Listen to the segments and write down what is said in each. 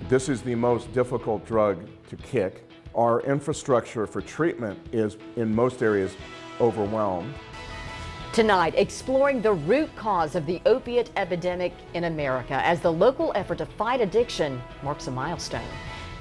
This is the most difficult drug to kick. Our infrastructure for treatment is, in most areas, overwhelmed. Tonight, exploring the root cause of the opiate epidemic in America as the local effort to fight addiction marks a milestone.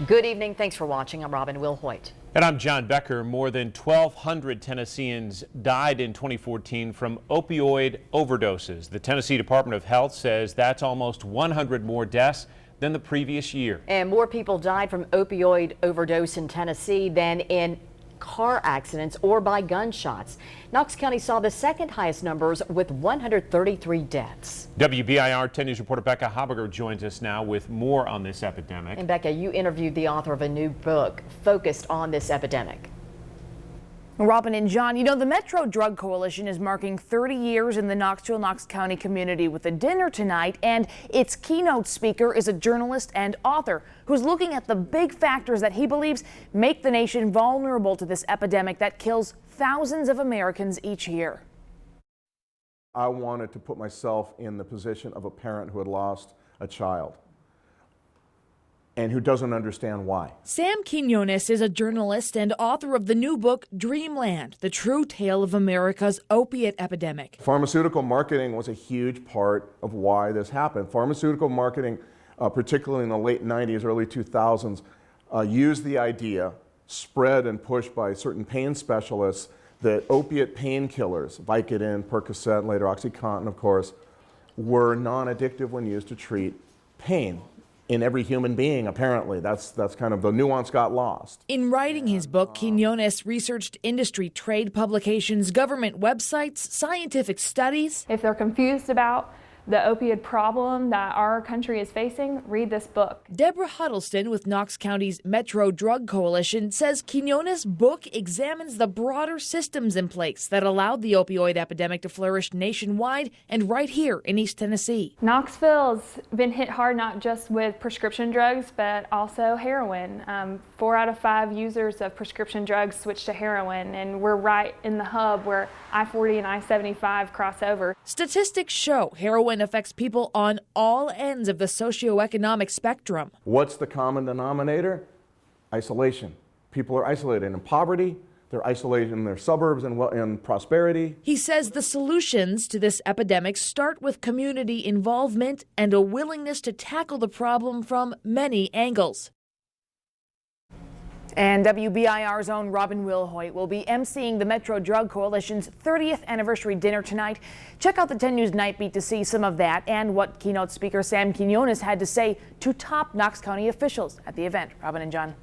Good evening. Thanks for watching. I'm Robin Wilhoit. And I'm John Becker. More than 1,200 Tennesseans died in 2014 from opioid overdoses. The Tennessee Department of Health says that's almost 100 more deaths than the previous year. And more people died from opioid overdose in Tennessee than in car accidents or by gunshots. Knox County saw the second highest numbers with 133 deaths. WBIR 10 News reporter Becca Habegger joins us now with more on this epidemic. And Becca, you interviewed the author of a new book focused on this epidemic. Robin and John, you know, the Metro Drug Coalition is marking 30 years in the Knox County community with a dinner tonight, and its keynote speaker is a journalist and author who's looking at the big factors that he believes make the nation vulnerable to this epidemic that kills thousands of Americans each year. I wanted to put myself in the position of a parent who had lost a child and who doesn't understand why. Sam Quinones is a journalist and author of the new book, Dreamland, The True Tale of America's Opiate Epidemic. Pharmaceutical marketing was a huge part of why this happened. Pharmaceutical marketing, particularly in the late 90s, early 2000s, used the idea, spread and pushed by certain pain specialists, that opiate painkillers, Vicodin, Percocet, later OxyContin, of course, were non-addictive when used to treat pain. In every human being, apparently. That's kind of the nuance got lost. In writing his book, Quinones researched industry, trade publications, government websites, scientific studies. If they're confused about the opioid problem that our country is facing, read this book. Deborah Huddleston with Knox County's Metro Drug Coalition says Quinones' book examines the broader systems in place that allowed the opioid epidemic to flourish nationwide and right here in East Tennessee. Knoxville's been hit hard not just with prescription drugs, but also heroin. 4 out of 5 users of prescription drugs switch to heroin, and we're right in the hub where I-40 and I-75 cross over. Statistics show heroin affects people on all ends of the socioeconomic spectrum. What's the common denominator? Isolation. People are isolated in poverty, they're isolated in their suburbs and prosperity. He says the solutions to this epidemic start with community involvement and a willingness to tackle the problem from many angles. And WBIR's own Robin Wilhoit will be emceeing the Metro Drug Coalition's 30th anniversary dinner tonight. Check out the 10 News Night Beat to see some of that and what keynote speaker Sam Quinones had to say to top Knox County officials at the event. Robin and John.